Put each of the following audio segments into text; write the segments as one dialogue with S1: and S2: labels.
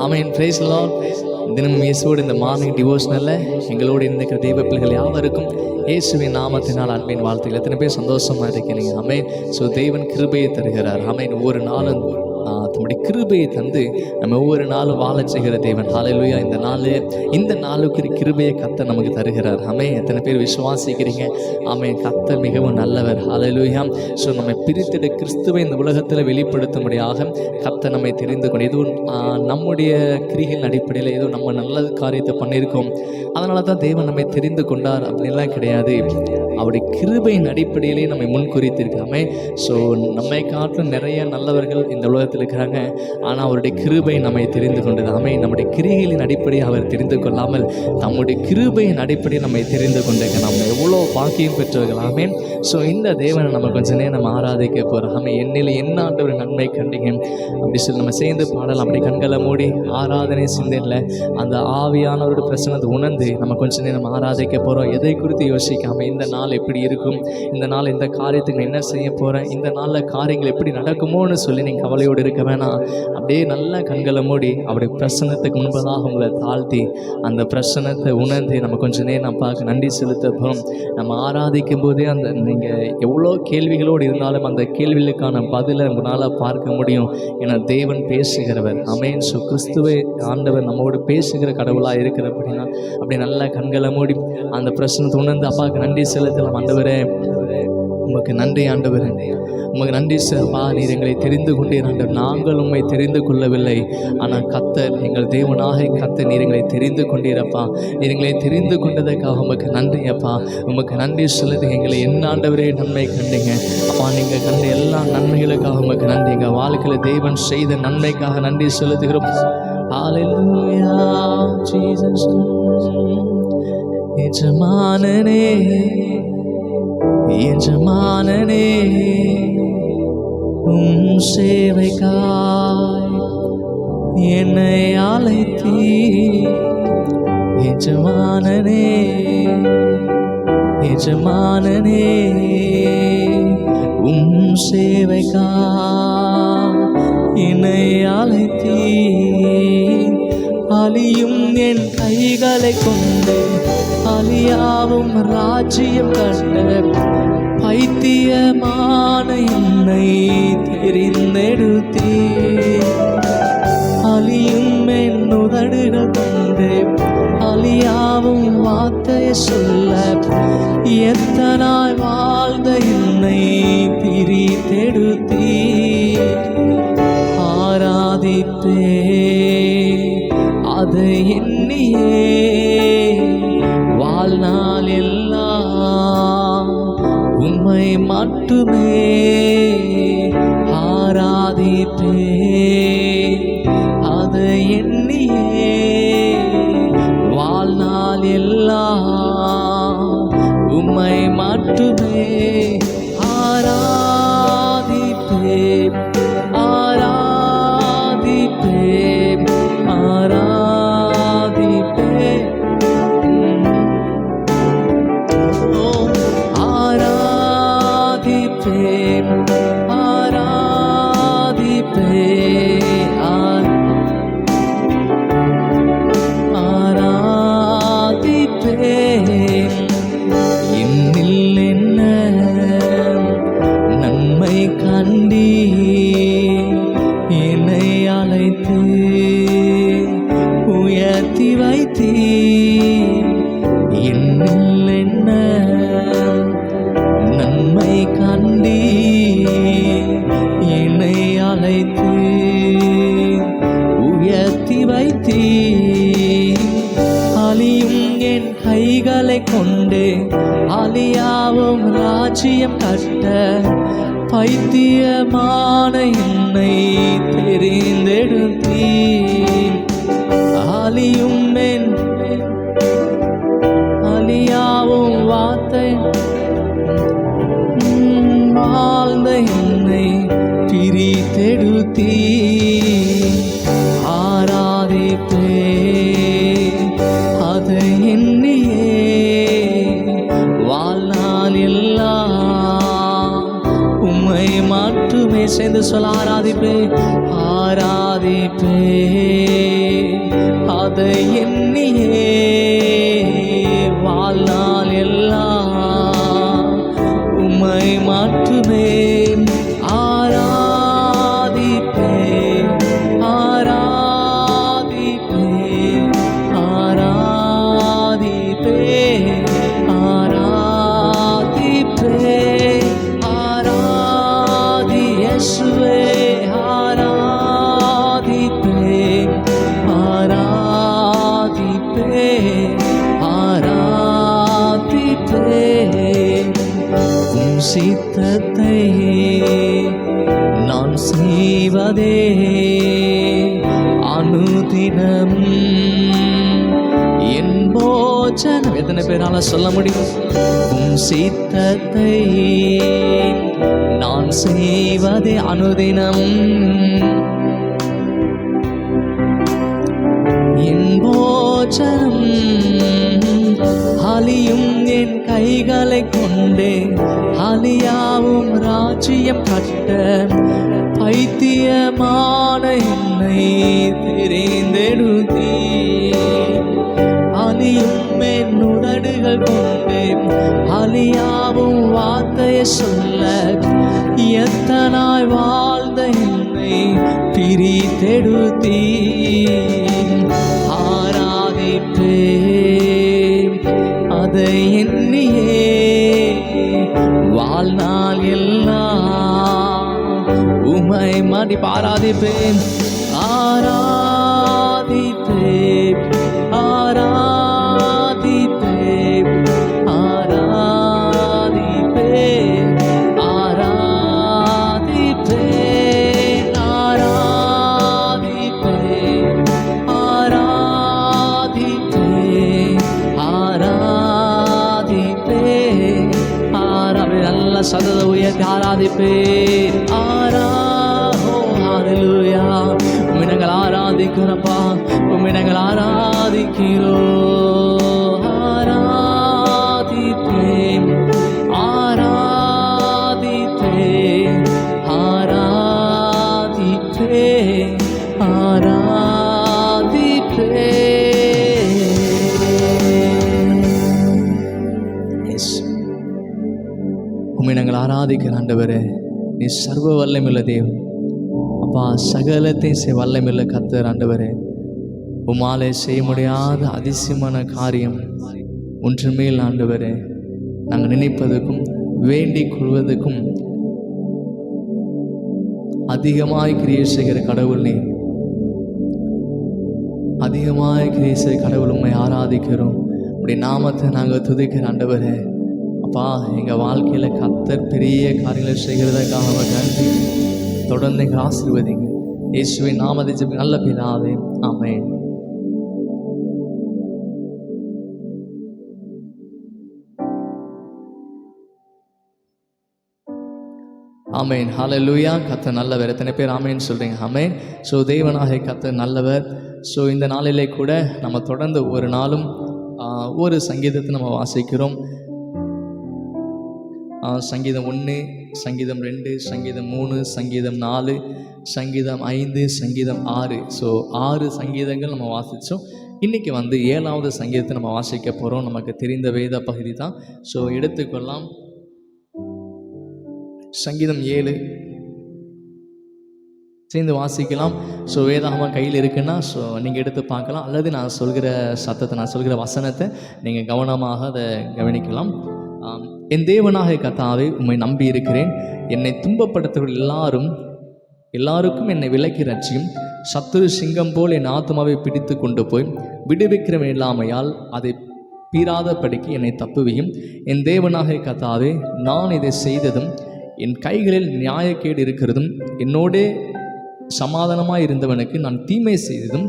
S1: Amen. Praise the Lord. தினமும் இயேசுவோடு இந்த மார்னிங் டிவோஷனல்ல எங்களோடு இருக்கிற தெய்வ பிள்ளைகள் யாவருக்கும் இயேசுவின் நாமத்தினால் அன்பின் வாழ்த்துக்கள். எத்தனை பேர் சந்தோஷமா இருக்கிறீங்க? ஆமென். ஸோ தேவன் கிருபையை தருகிறார். ஆமென். ஒவ்வொரு நாளும் தம்முடைய கிருபையை தந்து நம்ம ஒவ்வொரு நாளும் வாழ செய்கிற தேவன். ஹல்லேலூயா. இந்த நாளுக்கு கிருபையை கர்த்தர் நமக்கு தருகிறார். ஆமென். எத்தனை பேர் விசுவாசிக்கிறீங்க? ஆமென். கர்த்தர் மிகவும் நல்லவர். ஹல்லேலூயா. ஸோ நம்ம பிரித்திட கிறிஸ்துவை இந்த உலகத்தில் வெளிப்படுத்தும்படியாக கர்த்தர் நம்மை தெரிந்து கொண்டு எதுவும் நம்முடைய கிரிகளின் அடிப்படையில் ஏதோ நம்ம நல்ல காரியத்தை பண்ணியிருக்கோம், அதனால தான் தேவன் நம்மை தெரிந்து கொண்டார் அப்படின்லாம் கிடையாது. அவருடைய கிருபையின் அடிப்படையிலே நம்மை முன்குறித்திருக்காமே. ஸோ நம்மை காட்டிலும் நிறைய நல்லவர்கள் இந்த உலகத்தில் இருக்கிறாங்க. ஆனால் அவருடைய கிருபை நம்மை தெரிந்து கொண்டது. ஆமே. நம்முடைய கிரிகளின் அடிப்படையை அவர் தெரிந்து கொள்ளாமல் நம்முடைய கிருபையின் அடிப்படையை நம்மை தெரிந்து கொண்டிருக்க நம்ம எவ்வளோ பாக்கியம் பெற்றவர்கள். ஆமே. ஸோ இந்த தேவனை நம்ம கொஞ்ச நேரம் நம்ம ஆராதிக்க போகிறோம். ஆமே. என்னில் என்ன ஒரு நன்மை கண்டீங்க அப்படி சொல்லி நம்ம சேர்ந்து பாடலாம். அப்படி கண்களை மூடி ஆராதனை சிந்தையில் அந்த ஆவியானவரோட பிரச்சனை உணர்ந்து நம்ம கொஞ்ச நேரம் நம்ம ஆராதிக்க போகிறோம். எதை குறித்து யோசிக்காமல் இந்த நாள் எப்படி இருக்கும், இந்த நாள் இந்த காரியத்துக்கு என்ன செய்ய போகிறேன், இந்த நாளில் காரியங்கள் எப்படி நடக்குமோன்னு சொல்லி நீங்கள் கவலையோடு இருக்க வேணாம். அப்படியே நல்ல கண்களை மூடி அவருடைய பிரசன்னத்துக்கு முன்பதாக உங்களை தாழ்த்தி அந்த பிரசன்னத்தை உணர்ந்து நம்ம கொஞ்ச நேரம் நம்ம பார்க்க நன்றி செலுத்த போகிறோம். நம்ம ஆராதிக்கும் போதே அந்த நீங்கள் எவ்வளோ கேள்விகளோடு இருந்தாலும் அந்த கேள்விகளுக்கான பதிலை உங்களால் பார்க்க முடியும். ஏன்னா தேவன் பேசுகிறவர். ஆமென். ஸோ கிறிஸ்துவை ஆண்டவர் நம்மோடு பேசுகிற கடவுளாக இருக்கிற அப்படின்னா அப்படி நல்ல கண்களை மூடி அந்த பிரச்சனத்தை உணர்ந்து அப்பாவுக்கு நன்றி செலுத்தலாம். ஆண்டவரே உமக்கு நன்றி ஆண்டவரே, உமக்கு நன்றி சார்பா. நீர் எங்களை தெரிந்து கொண்டீர் ஆண்டவர். நாங்கள் உண்மை தெரிந்து கொள்ளவில்லை, ஆனால் கர்த்தர் எங்கள் தேவனாக கர்த்தர் நீர் எங்களை தெரிந்து கொண்டீரப்பா. நீர் எங்களை தெரிந்து கொண்டதற்காக உமக்கு நன்றி அப்பா. உமக்கு நன்றி சொல்லுது. எங்களை என்ன ஆண்டவரே நன்மை கண்டீங்க அப்பா. நீங்கள் கண்ட எல்லா நன்மைகளுக்காக உமக்கு நன்றி. எங்கள் வாழ்க்கையில் தேவன் செய்த நன்மைக்காக நன்றி செலுத்துகிறோம். ஹல்லேலூயா ஜீசஸ். எஜமானனே எஜமானனே சேவைக்காய் என்னை அழைத்தீ. எஜமானனே எஜமானனே சேவைக்காய் என்னை அழைத்தீ. அழியும் என் கைகளை கொண்டு அழியாவும் ராஜ்யம் கண்ட பைத்தியமான என்னை தெரிந்தெடுத்தீ. அழியும் என் உதடுகள் கொண்டு அழியாவும் வார்த்தையை சொல்ல எத்தனாய் வாழ்ந்த என்னை பிரித்தெடுத்தீ. ஆராதிப்பே அதை எண்ணியே வாழ்நாள் எல்லாம் உம்மை மட்டுமே ஆராதிப்பே. அதை எண்ணியே வாழ்நாள் எல்லாம் உம்மை மட்டுமே ஆராதிப்பே ஆராதிப்பே ஆராதிப்பே. என்னில் என்ன நன்மை கண்டீ என்னை அழைத்து உயர்த்தி வைத்தீ. என்னில் என்ன நன்மை கண்டீ என்னை அழைத்து உயர்த்தி வைத்தீ. அழியும் என் கைகளை கொண்டு அழியாவும் ராஜ்யம் கட்ட பைத்தியமான என்னை தெரிந்தெடுத்தீ. அழியும் என் அழியாவும் வார்த்தை வாழ்ந்த என்னை பிரித்தெடுத்தீ. ஆராதிப்பே அதை எண்ணியே வாழ்நாள் எல்லாம் உம்மை மட்டுமே சேர்ந்து சொல்ல ஆராதிப்பே ஆராதிப்பே அதை எண்ணியே வாழ்நாள் எல்லாம் உம்மை மட்டுமே ஆராதிப்பேன் ஆராதிப்பேன் ஆராதிப்பேன் ஆராதிப்பேன் ஆராதி இயேசுவே ஆராதிப்பேன் ஆராதிப்பேன் ஆராதிப்பேன் உம் சித்தத்தை நான் செய்வதே அனுதினம் என் போஜனம். எத்தனை பேரால சொல்ல முடியும்? உம் சித்தத்தை நான் செய்வதே அனுதினம் என் போஜனம். அலியும் என் கைகளை கொண்டே அலியாவும் ராஜ்யம் கட்ட பைத்தியமான என்னை தெரிந்தெடுத்தீ. அலியும் என் உதடுகள் கொண்டே அலியாவும் வார்த்தையை சொல்ல எத்தனாய் வாழ்ந்த என்னை பிரித்தெடுத்தீ. ஆராதிப்பேன் அதை எண்ணியே வாழ்நாள் எல்லாம் உம்மை மாடி ஆராதிப்பேன் ஆராதிப்பேன் ஆராதிப்பேன் ஆராதிப்பேன் ஆராதிப்பேன் ஆராதிப்பேன் ஆராதிப்பேன் ஆராதிப்பேன் நல்ல சதத உயர்த்தி ஆராதிப்பேன் ஹல்லேலூயா. உம்மை நாங்கள் ஆராதிக்கிறோம்ப்பா, உம்மை நாங்கள் ஆராதிக்கிறோம். ஆராதிப்பேன் ஆராதிப்பேன் ஆராதிப்பேன் ஆராதிப்பேன். உம்மை நாங்கள் ஆராதிக்கிற ஆண்டவரே, நீ சர்வ வல்லமையுள்ள தேவன் அப்பா, சகலத்தையும் வல்லமையுள்ள கர்த்தர் ஆண்டவரே. உம்மாலே செய்ய முடியாத அதிசயமான காரியம் ஒன்றுமேல் ஆண்டவரே. நாங்கள் நினைப்பதற்கும் வேண்டிக் கொள்வதற்கும் அதிகமாய் கிரியை செய்கிற கடவுள் நீ. அதிகமாய் கிரியை செய்கிற கடவுள் உம்மை ஆராதிக்கிறோம். உடைய நாமத்தை நாங்கள் துதிக்கிற ஆண்டவரே. அப்பா, எங்கள் வாழ்க்கையில் கர்த்தர் பெரிய காரியங்களை செய்கிறதுக்காக நன்றி. தொடர்ந்து எங்கள் ஆசீர்வதிங்க. இயேசுவின் நாமத்தை ஜெபி நல்ல பிதாவே, ஆமென். ஆமென், ஹல்லேலூயா. கர்த்தர் நல்லவர். எத்தனை பேர் ஆமென் சொல்கிறீங்க? ஆமென். ஸோ தேவனாகிய கர்த்தர் நல்லவர். ஸோ இந்த நாளிலே கூட நம்ம தொடர்ந்து ஒரு நாளும் ஒரு சங்கீதத்தை நம்ம வாசிக்கிறோம். சங்கீதம் 1, சங்கீதம் 2, சங்கீதம் 3, சங்கீதம் 4, சங்கீதம் 5, சங்கீதம் 6. ஸோ 6 சங்கீதங்கள் நம்ம வாசித்தோம். இன்றைக்கி 7வது சங்கீதத்தை நம்ம வாசிக்க போகிறோம். நமக்கு தெரிந்த வேத பகுதி தான். ஸோ எடுத்துக்கொள்ளலாம். சங்கீதம் 7 சேர்ந்து வாசிக்கலாம். ஸோ வேதாகமாக கையில் இருக்குன்னா ஸோ நீங்கள் எடுத்து பார்க்கலாம், அல்லது நான் சொல்கிற சத்தத்தை, நான் சொல்கிற வசனத்தை நீங்கள் கவனமாக அதை கவனிக்கலாம். என் தேவனாக கர்த்தாவே, உம்மை நம்பி இருக்கிறேன். என்னை துன்பப்படுத்துவர்கள் எல்லாருக்கும் என்னை விலக்கி ரட்சியும். சத்துரு சிங்கம் போல் என் ஆத்மாவை பிடித்து கொண்டு போய் விடுவிக்கிறவன் இல்லாமையால் அதை பீறாதபடிக்கு என்னை தப்புவியும். என் தேவனாக கர்த்தாவே, நான் இதை செய்ததும் என் கைகளில் நியாயக்கேடு இருக்கிறதும் என்னோடே சமாதானமாக இருந்தவனுக்கு நான் தீமை செய்ததும்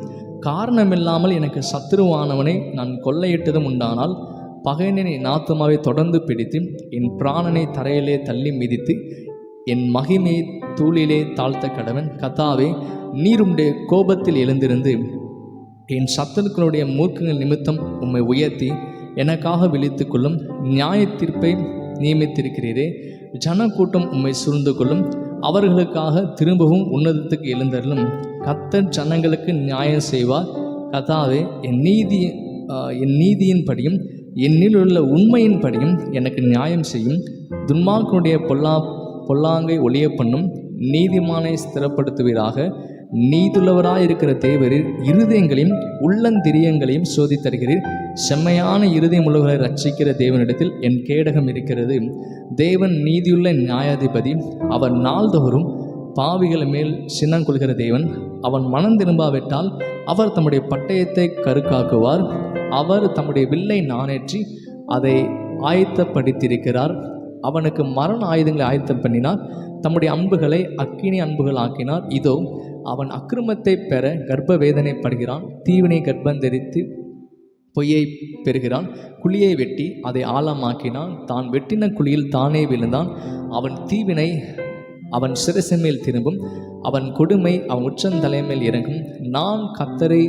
S1: காரணமில்லாமல் எனக்கு சத்துருவானவனை நான் கொள்ளையிட்டதும் உண்டானால் பகையனை என் ஆத்துமாவை தொடர்ந்து பிடித்து என் பிராணனை தரையிலே தள்ளி மிதித்து என் மகிமையை தூளிலே தாழ்த்த கடவன். கர்த்தாவே, நீர் உம்முடைய கோபத்தில் எழுந்திருந்து என் சத்துருக்களுடைய மூர்க்கங்கள் நிமித்தம் உம்மை உயர்த்தி எனக்காக விழித்து கொள்ளும். நியாய தீர்ப்பை நியமித்திருக்கிறீரே. ஜனக்கூட்டம் உம்மை சூழ்ந்து கொள்ளும். அவர்களுக்காக திரும்பவும் உன்னதத்துக்கு எழுந்தருளும். கர்த்தர் ஜனங்களுக்கு நியாயம் செய்வார். கர்த்தாவே என் நீதியின்படியும் என்னில் உள்ள உண்மையின்படியும் எனக்கு நியாயம் செய்யும். துன்மார்க்கனுடைய பொல்லாங்கை ஒழிய பண்ணும். நீதிமானை ஸ்திரப்படுத்துவீராக. நீதுள்ளவராயிருக்கிற தேவரீர் இருதயங்களையும் உள்ளந்திரியங்களையும் சோதித்தருகிறீர். செம்மையான இருதயம் உள்ளவர்களை ரட்சிக்கிற தேவனிடத்தில் என் கேடகம் இருக்கிறது. தேவன் நீதியுள்ள நியாயாதிபதி. அவர் நாள்தோறும் பாவிகள் மேல் சின்னம் கொள்கிற தேவன். அவன் மனம் திரும்பாவிட்டால் அவர் தம்முடைய பட்டயத்தை கருக்காக்குவார். அவர் தம்முடைய வில்லை நாணேற்றி அதை ஆயத்தப்படுத்தியிருக்கிறார். அவனுக்கு மரண ஆயுதங்களை ஆயத்தம் பண்ணினார். தம்முடைய அம்புகளை அக்கினி அம்புகள் ஆக்கினார். இதோ அவன் அக்கிரமத்தை பெற கர்ப்ப வேதனைப்படுகிறான். தீவினை கர்ப்பம் தரித்து பொய்யை பெறுகிறான். குழியை வெட்டி அதை ஆழமாக்கினான். தான் வெட்டின குழியில் தானே விழுந்தான். அவன் தீவினை அவன் சிரசின் மேல் திரும்பும். அவன் கொடுமை அவன் உச்சந்தலைமேல் இறங்கும். நான் கர்த்தரை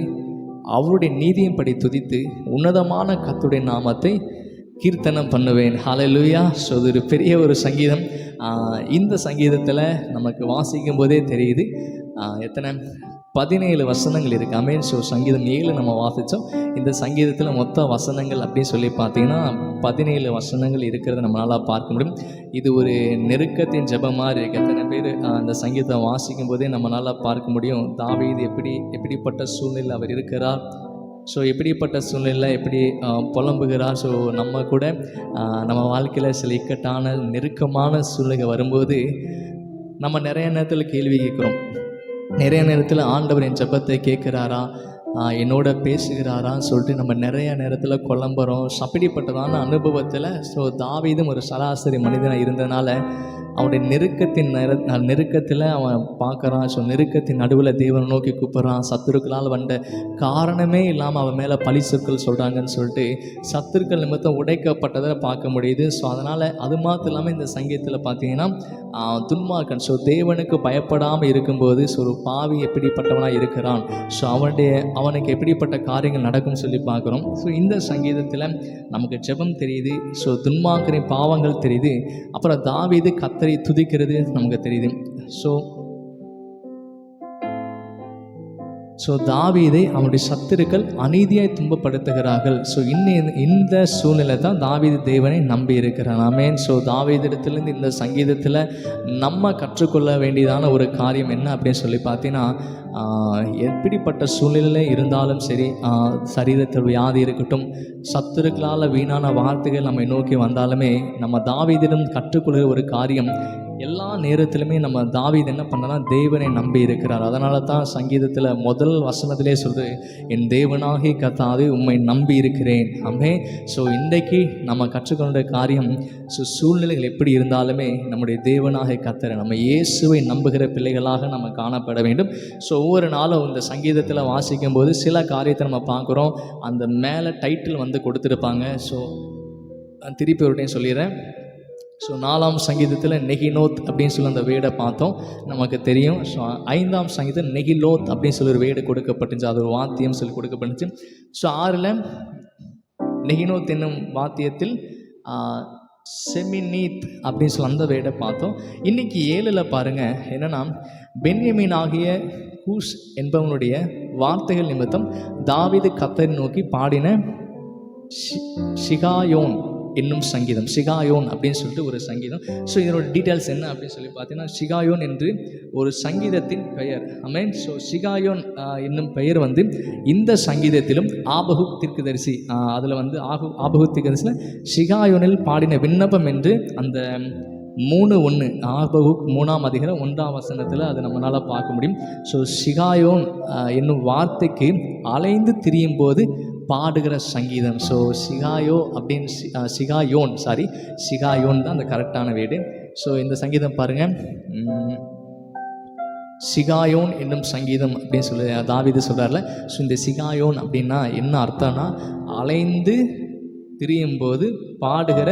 S1: அவருடைய நீதியின்படி துதித்து உன்னதமான கர்த்தருடைய நாமத்தை கீர்த்தனம் பண்ணுவேன். ஹல்லேலூயா. ஸோ இது ஒரு பெரிய ஒரு சங்கீதம். இந்த சங்கீதத்தில் நமக்கு வாசிக்கும் போதே தெரியுது எத்தனை 17 வசனங்கள் இருக்குது. அமேன். ஸோ சங்கீதம் 7 நம்ம வாசித்தோம். இந்த சங்கீதத்தில் மொத்த வசனங்கள் அப்படின்னு சொல்லி பார்த்தீங்கன்னா 17 வசனங்கள் இருக்கிறத நம்மளால் பார்க்க முடியும். இது ஒரு நெருக்கத்தின் ஜெபமாக இருக்குது. எத்தனை பேர் அந்த சங்கீதத்தை வாசிக்கும் போதே நம்மளால் பார்க்க முடியும் தாவீது எப்படிப்பட்ட சூழ்நிலை அவர் இருக்கிறார். ஸோ எப்படிப்பட்ட சூழ்நிலை எப்படி புலம்புகிறார். ஸோ நம்ம கூட நம்ம வாழ்க்கையில் சில இக்கட்டான நெருக்கமான சூழ்நிலை வரும்போது நம்ம நிறைய நேரத்தில் கேள்வி கேட்குறோம். நிறைய நேரத்தில் ஆண்டவர் என் ஜெபத்தை கேட்குறாரா, என்னோட பேசுகிறாரான்னு சொல்லிட்டு நம்ம நிறைய நேரத்தில் குழம்புறோம். அப்படிப்பட்டதான அனுபவத்தில் ஸோ தாவீதும் ஒரு சராசரி மனிதனாக இருந்தனால அவனுடைய நெருக்கத்தில் அவன் பார்க்குறான். ஸோ நெருக்கத்தின் நடுவில் தேவனை நோக்கி கூப்பிட்றான். சத்துருக்களால் வந்த காரணமே இல்லாமல் அவன் மேலே பழி சொற்கள் சொல்கிறாங்கன்னு சொல்லிட்டு சத்துருக்கள் நிமித்தம் உடைக்கப்பட்டதை பார்க்க முடியுது. ஸோ அதனால் அது மாத்திரம் இல்லாமல் இந்த சங்கீதத்தில் பார்த்தீங்கன்னா துன்மார்க்கன் ஸோ தேவனுக்கு பயப்படாமல் இருக்கும்போது ஸோ ஒரு பாவி எப்படிப்பட்டவனாக இருக்கிறான். ஸோ அவனுக்கு எப்படிப்பட்ட காரியங்கள் நடக்கும்னு சொல்லி பார்க்குறோம். ஸோ இந்த சங்கீதத்தில் நமக்கு ஜெபம் தெரியுது. ஸோ துன்மார்க்கரின் பாவங்கள் தெரியுது. அப்புறம் தாவீது கர்த்தரை துதிக்கிறது நமக்கு தெரியுது. ஸோ தாவீதை அவனுடைய சத்துருக்கள் அநீதியாய் துன்பப்படுத்துகிறார்கள். ஸோ இந்த சூழ்நிலை தான் தாவீது தேவனை நம்பி இருக்கிறான். ஆமென். ஸோ தாவீதிடத்திலிருந்து இந்த சங்கீதத்தில் நம்ம கற்றுக்கொள்ள வேண்டியதான ஒரு காரியம் என்ன அப்படின்னு சொல்லி பார்த்தீங்கன்னா எப்படிப்பட்ட சூழ்நிலையில் இருந்தாலும் சரி, சரீரத்தில் வியாதி இருக்கட்டும், சத்துருக்களால் வீணான வார்த்தைகள் நம்மை நோக்கி வந்தாலுமே நம்ம தாவீதிடம் கற்றுக்கொள்கிற ஒரு காரியம் எல்லா நேரத்திலுமே நம்ம தாவீது என்ன பண்ணனா தேவனை நம்பி இருக்கிறார். அதனால தான் சங்கீதத்தில் முதல் வசனத்திலே சொல்லுது, என் தேவனாகி கர்த்தாவே உம்மை நம்பி இருக்கிறேன். ஆமென். ஸோ இன்றைக்கு நம்ம கற்றுக்கொண்ட காரியம் சூழ்நிலைகள் எப்படி இருந்தாலுமே நம்முடைய தேவனாக கர்த்தரை நம்ம இயேசுவை நம்புகிற பிள்ளைகளாக நம்ம காணப்பட வேண்டும். ஸோ ஒவ்வொரு நாளும் இந்த சங்கீதத்தில் வாசிக்கும் போது சில காரியத்தை நம்ம பார்க்குறோம். அந்த மேலே டைட்டில் வந்து கொடுத்துருப்பாங்க. ஸோ திருப்பி ஒரு டைம் சொல்லிடுறேன். ஸோ 4ஆம் சங்கீதத்தில் நெகினோத் அப்படின்னு சொல்லி அந்த வேடை பார்த்தோம், நமக்கு தெரியும். ஸோ 5ஆம் சங்கீதம் நெகிலோத் அப்படின்னு சொல்லி ஒரு வேடு கொடுக்கப்பட்டுச்சு, அது ஒரு வாத்தியம் சொல்லி கொடுக்கப்பட்டுச்சு. ஸோ 6ல் நெகினோத் என்னும் வாத்தியத்தில் செமினீத் அப்படின்னு சொல்லி அந்த வேடை பார்த்தோம். இன்றைக்கி 7ல் பாருங்கள் என்னென்னா, பென்யமீன் ஆகிய கூஷ் என்பவனுடைய வார்த்தைகள் நிமித்தம் தாவீது கர்த்தரை நோக்கி பாடின ஷிகாயோன் என்னும் சங்கீதம். ஷிகாயோன் அப்படின்னு சொல்லிட்டு ஒரு சங்கீதம். ஸோ இதனோட டீட்டெயில்ஸ் என்ன அப்படின்னு சொல்லி பார்த்தீங்கன்னா, ஷிகாயோன் என்று ஒரு சங்கீதத்தின் பெயர். ஆமென். ஸோ ஷிகாயோன் என்னும் பெயர் வந்து இந்த சங்கீதத்திலும் ஆபகுக் தீர்க்கதரிசி அதில் வந்து ஆபகுக் தீர்க்கதரிசியில் ஷிகாயோனில் பாடின விண்ணப்பம் என்று அந்த 3:1 ஆபகுக் 3ஆம் அதிகாரம் 1ஆம் வசனத்தில் அதை நம்மளால் பார்க்க முடியும். ஸோ ஷிகாயோன் என்னும் வார்த்தைக்கு அலைந்து திரியும் போது பாடுகிற சங்கீதம். ஸோ ஷிகாயோன் தான் அந்த கரெக்டான வேடு. ஸோ இந்த சங்கீதம் பாருங்கள், ஷிகாயோன் என்னும் சங்கீதம் அப்படின்னு சொல்லி தாவீது சொல்கிறார்ல. ஸோ இந்த ஷிகாயோன் அப்படின்னா என்ன அர்த்தம்னா, அலைந்து திரியும் போது பாடுகிற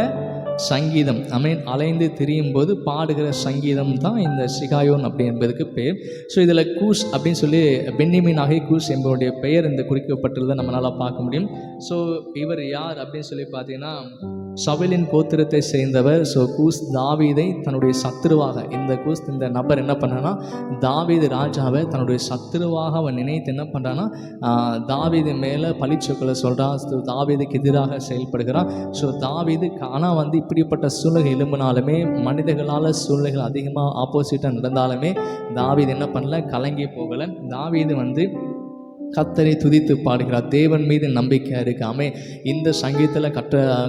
S1: சங்கீதம். ஆமென். அலைந்து திரியும் போது பாடுகிற சங்கீதம் தான் இந்த ஷிகாயோன் அப்படி என்பதுக்கு பெயர். ஸோ இதில் கூஷ் அப்படின்னு சொல்லி பென்யமீன் ஆகிய கூஷ் என்பவருடைய பெயர் இந்த குறிக்கப்பட்டுள்ளதை நம்மளால் பார்க்க முடியும். ஸோ இவர் யார் அப்படின்னு சொல்லி பார்த்தீங்கன்னா, சவுலின் கோத்திரத்தை சேர்ந்தவர். ஸோ கூஸ் தாவீதை தன்னுடைய சத்துருவாக, இந்த நபர் என்ன பண்ணான்னா தாவீது ராஜாவை தன்னுடைய சத்துருவாக அவன் நினைத்து என்ன பண்ணுறான்னா தாவீது மேலே பழிச்சொற்களை சொல்கிறான், தாவீதுக்கு எதிராக செயல்படுகிறான். ஸோ தாவீது ஆனால் இப்படிப்பட்ட சூழ்நிலை எழும்பினாலுமே, மனிதர்களால் சூழ்நிலைகள் அதிகமாக ஆப்போசிட்டாக நடந்தாலுமே தாவீது என்ன பண்ணல, கலங்கி போகலை. தாவீது கர்த்தரை துதித்து பாடுகிறார். தேவன் மீது நம்பிக்கை இருக்காமே. இந்த சங்கீதத்தில்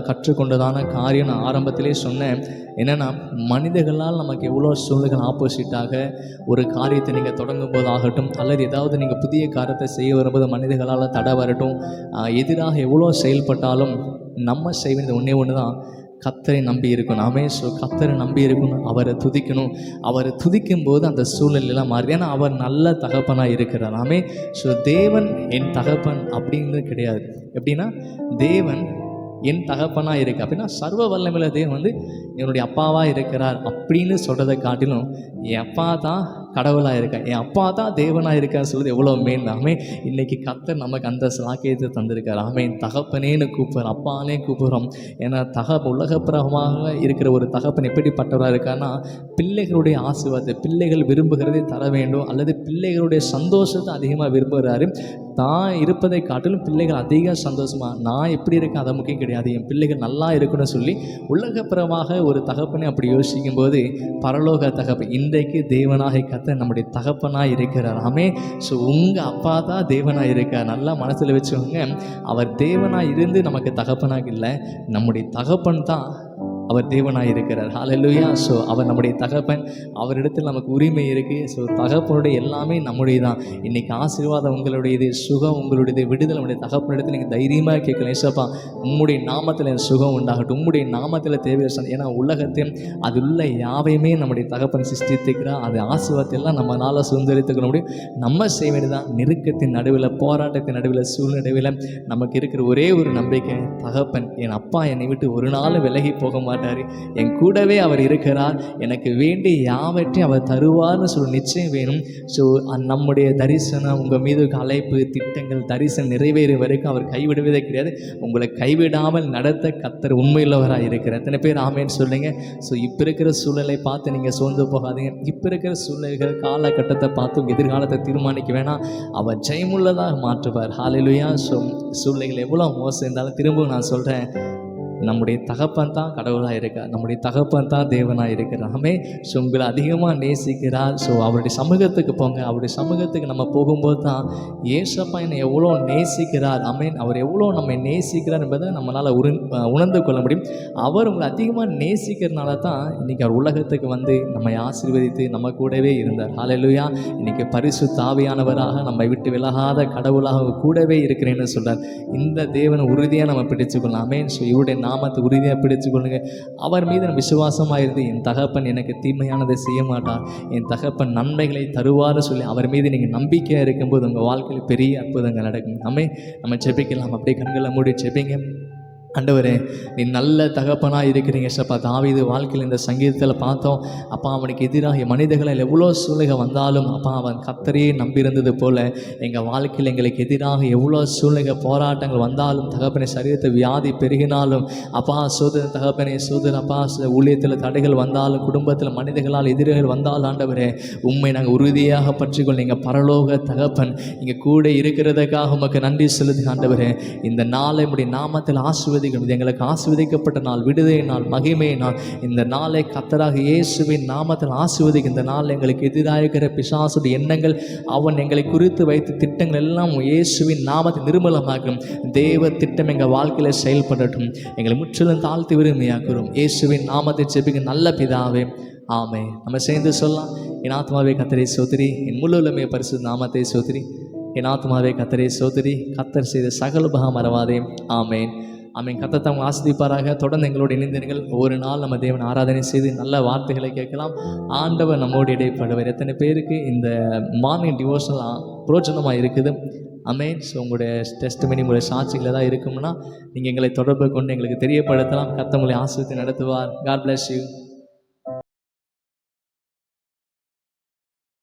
S1: கற்றுக்கொண்டதான காரியம் நான் ஆரம்பத்திலே சொன்னேன். என்னென்னா, மனிதர்களால் நமக்கு எவ்வளோ சூழ்நிலைகள் ஆப்போசிட்டாக ஒரு காரியத்தை நீங்கள் தொடங்கும் போது ஆகட்டும், அல்லது ஏதாவது நீங்கள் புதிய காரியத்தை செய்ய வரும்போது மனிதர்களால் தடை வரட்டும், எதிராக எவ்வளோ செயல்பட்டாலும் நம்ம செய்ய வேண்டியது ஒன்று தான், கர்த்தரை நம்பி இருக்கணும். ஆமே. ஸோ கர்த்தரை நம்பி இருக்கணும், அவரை துதிக்கணும். அவரை துதிக்கும் போது அந்த சூழ்நிலையெல்லாம் மாறுது. ஏன்னா அவர் நல்ல தகப்பனாக இருக்கிறார். ஆமே. ஸோ தேவன் என் தகப்பன் அப்படிங்கிறது கிடையாது. எப்படின்னா, தேவன் என் தகப்பனாக இருக்குது அப்படின்னா சர்வ வல்லமையுள்ள தேவன் என்னுடைய அப்பாவாக இருக்கிறார் அப்படின்னு சொல்கிறத காட்டிலும் என் அப்பா தான் கடவுளாக இருக்கா, என் அப்பா தான் தேவனாக இருக்கான்னு சொல்லுது எவ்வளோ மேன். ஆமே. இன்றைக்கி கர்த்தர் நமக்கு அந்த சாக்கியத்தை தந்திருக்கார். ஆமே. தகப்பனேன்னு கூப்பிட்றோம், அப்பானே கூப்பிட்றோம். ஏன்னா உலகப்பிரகமாக இருக்கிற ஒரு தகப்பன் எப்படிப்பட்டவராக இருக்கான்னா, பிள்ளைகளுடைய ஆசீர்வாதத்தை பிள்ளைகள் விரும்புகிறதை தர வேண்டும், அல்லது பிள்ளைகளுடைய சந்தோஷத்தை அதிகமாக விரும்புகிறாரு. தான் இருப்பதை காட்டிலும் பிள்ளைகள் அதிக சந்தோஷமாக, நான் எப்படி இருக்கேன் அதை முக்கியம் கிடையாது, என் பிள்ளைகள் நல்லா இருக்கணும்னு சொல்லி உலகப்புறமாக ஒரு தகப்பனை அப்படி யோசிக்கும் போது பரலோக தகப்பன் இன்றைக்கு தேவனாக கர்த்தர் நம்முடைய தகப்பனாக இருக்கிறார். ஆமே. ஸோ உங்கள் அப்பா தான் தேவனாக இருக்கார். நல்லா மனசில் வச்சுக்கோங்க. அவர் தேவனாக இருந்து நமக்கு தகப்பனாக இல்லை, நம்முடைய தகப்பன் தான் அவர் தேவனாக இருக்கிறார். ஹல்லேலூயா. ஸோ அவர் நம்முடைய தகப்பன், அவரிடத்தில் நமக்கு உரிமை இருக்குது. ஸோ தகப்பனுடைய எல்லாமே நம்முடைய தான். இன்றைக்கி ஆசீர்வாதம் உங்களுடையது, சுகம் உங்களுடையது, விடுதலை நம்முடைய தகப்பனிடத்தில் நீங்கள் தைரியமாக கேட்கலாம். ஏசப்பா உம்முடைய நாமத்தில் என் சுகம் உண்டாகட்டும், உம்முடைய நாமத்தில் தேவை. ஏன்னா உலகத்தையும் அது உள்ள யாவையுமே நம்முடைய தகப்பன் சிருஷ்டித்துக்கிறார். அது ஆசீர்வாதத்தெல்லாம் நம்மளால் சுதந்திரித்துக்க முடியும். நம்ம செய்ய வேண்டியதான், நெருக்கத்தின் நடுவில், போராட்டத்தின் நடுவில், சூழ்நிலையில் நமக்கு இருக்கிற ஒரே ஒரு நம்பிக்கை, தகப்பன் என் அப்பா என்னை விட்டு ஒரு நாள் விலகி போக மாட்டார், என் கூடவே அவர் இருக்கிறார், எனக்கு வேண்டிய யாவற்றையும் அவர் தருவார்னு சொல்ல நிச்சயம் வேணும். ஸோ நம்முடைய தரிசனம், உங்கள் மீது அழைப்பு, திட்டங்கள், தரிசனம் நிறைவேறும் வரைக்கும் அவர் கைவிடுவதே கிடையாது. உங்களை கைவிடாமல் நடத்த கர்த்தர் உண்மையுள்ளவராக இருக்கிறார். எத்தனை பேர் ஆமேன்னு சொல்லுங்க. ஸோ இப்போ இருக்கிற சூழ்நிலை பார்த்து நீங்கள் சோர்ந்து போகாதீங்க. இப்போ இருக்கிற சூழ்நிலைகள் காலகட்டத்தை பார்த்து எதிர்காலத்தை தீர்மானிக்க வேணாம், அவர் ஜெயமுள்ளதாக மாற்றுவார். ஹல்லேலூயா. ஸோ சூழ்நிலைகள் எவ்வளோ மோசம் இருந்தாலும் திரும்பவும் நான் சொல்கிறேன், நம்முடைய தகப்பன் தான் கடவுளாக இருக்கார், நம்முடைய தகப்பன் தான் தேவனாக இருக்கிறார். ஆமே. ஸோ உங்களை அதிகமாக நேசிக்கிறார். ஸோ அவருடைய சமூகத்துக்கு போங்க. அவருடைய சமூகத்துக்கு நம்ம போகும்போது தான் ஏசப்பா என்னை எவ்வளோ நேசிக்கிறார், ஆமேன், அவர் எவ்வளோ நம்ம நேசிக்கிறார் என்பதை நம்மளால் உணர்ந்து கொள்ள முடியும். அவர் உங்களை அதிகமாக நேசிக்கிறதுனால தான் இன்றைக்கி அவர் உலகத்துக்கு நம்மை ஆசீர்வதித்து நம்ம கூடவே இருந்தார். ஹல்லேலூயா. இன்றைக்கி பரிசுத்த ஆவியானவராக நம்மை விட்டு விலகாத கடவுளாக கூடவே இருக்கிறேன்னு சொல்கிறார். இந்த தேவனை உறுதியாக நம்ம பிடிச்சுக்கொள்ளலாம். ஆமேன். ஸோ இவருடைய நாமத்தை உறுதியாக பிடிச்சு கொள்ளுங்க. அவர் மீது நம்ம விசுவாசமாக இருந்து, என் தகப்பன் எனக்கு தீமையானதை செய்ய மாட்டார், என் தகப்பன் நன்மைகளை தருவார்னு சொல்லி அவர் மீது நீங்கள் நம்பிக்கையாக இருக்கும்போது உங்கள் வாழ்க்கையில் பெரிய அற்புதங்கள் நடக்கும். நம்ம ஜெபிக்கலாம். அப்படியே கண்களை மூடி ஜெபிங்க. ஆண்டவரே, நீ நல்ல தகப்பனாக இருக்கிறீங்க ஏசப்பா. தாவீது வாழ்க்கையில் இந்த சங்கீதத்தில் பார்த்தோம், அப்பா அவனுக்கு எதிராக மனிதர்கள் எவ்வளோ சூழ்நிலை வந்தாலும் அப்பா அவன் கர்த்தரையே நம்பியிருந்தது போல் எங்கள் வாழ்க்கையில் எங்களுக்கு எதிராக எவ்வளோ சூழ்நிலை போராட்டங்கள் வந்தாலும், தகப்பனை சரீரத்தை வியாதி பெருகினாலும் அப்பா சோதனை, தகப்பனை சோதனை, அப்பா ஊழியத்தில் தடைகள் வந்தாலும், குடும்பத்தில் மனிதர்களால் எதிரிகள் வந்தாலும், ஆண்டவரே உண்மை நாங்கள் உறுதியாக பற்றிக்கொள். நீங்கள் பரலோக தகப்பன் இங்கே கூட இருக்கிறதுக்காக உமக்கு நன்றி செலுத்து. ஆண்டவரே, இந்த நாளை உம்முடைய நாமத்தில் ஆசீர்வதி. எங்களுக்கு ஆசீர்வதிக்கப்பட்ட நாள், விடுதலை நாள், மகிமை நாள். இந்த நாளை கர்த்தராக இயேசுவின் நாமத்தில் ஆசீர்வதிக்க. இந்த நாள் எங்களுக்கு எதிராக இருக்கிற பிசாசுடைய எண்ணங்கள், அவன் எங்களை குறித்து வைத்த திட்டங்கள் எல்லாம் இயேசுவின் நாமத்தை நிர்மூலமாக்கும். தேவ திட்டம் எங்கள் வாழ்க்கையில் செயல்படட்டும். எங்களை முற்றிலும் தாழ்த்தி விரும்பியாக்குறோம். இயேசுவின் நாமத்தை ஜெபிக்க நல்ல பிதாவே, ஆமே. நம்ம சேர்ந்து சொல்லலாம். என் ஆத்மாவே கர்த்தரை ஸ்தோத்திரி, என் முழுவதுமே பரிசுத்த நாமத்தை ஸ்தோத்திரி. என் ஆத்மாவே கர்த்தரை ஸ்தோத்திரி, கர்த்தர் செய்த சகல உபகாரம் மறவாதே. ஆமேன். ஆமீன். கர்த்தர் தாம் ஆசீர்வதிப்பாராக. தொடர்ந்து எங்களோடு இணைந்தீர்கள். ஒவ்வொரு நாள் நம்ம தேவன் ஆராதனை செய்து நல்ல வார்த்தைகளை கேட்கலாம். ஆண்டவர் நம்மோடு இடைப்படுவார். எத்தனை பேருக்கு இந்த மார்னிங் டிவோஷனல் பிரோஜனமாக இருக்குது? ஆமேன். ஸோ உங்களுடைய டெஸ்டிமனி, உங்களுடைய சாட்சிகள் ஏதாவது இருக்கும்னா நீங்கள் எங்களை தொடர்பு கொண்டு எங்களுக்கு தெரியப்படுத்தலாம். கர்த்தர் உங்களை ஆசீர்வதித்து நடத்துவார். God bless you.